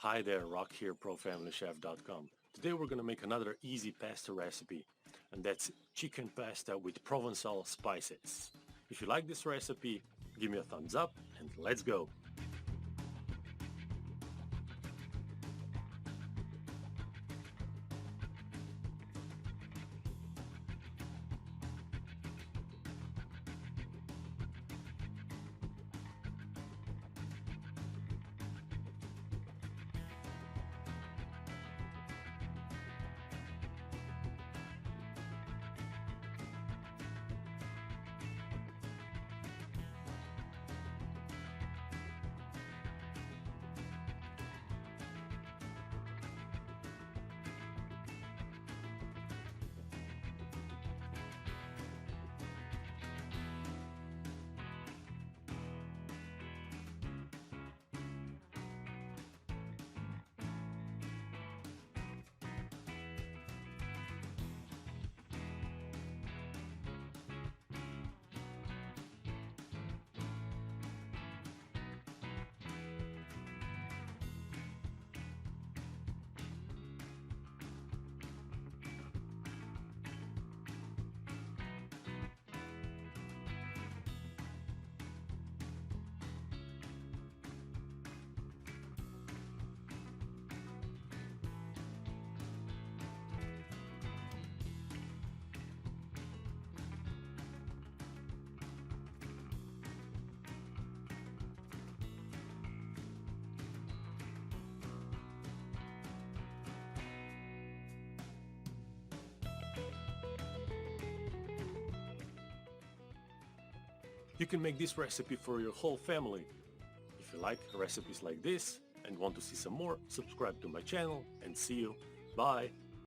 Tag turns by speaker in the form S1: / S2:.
S1: Hi there, Rock here, ProFamilyChef.com. Today we're going to make another easy pasta recipe, and that's chicken pasta with Provençal spices. If you like this recipe, give me a thumbs up and let's go! You can make this recipe for your whole family. If you like recipes like this and want to see some more, subscribe to my channel and see you. Bye!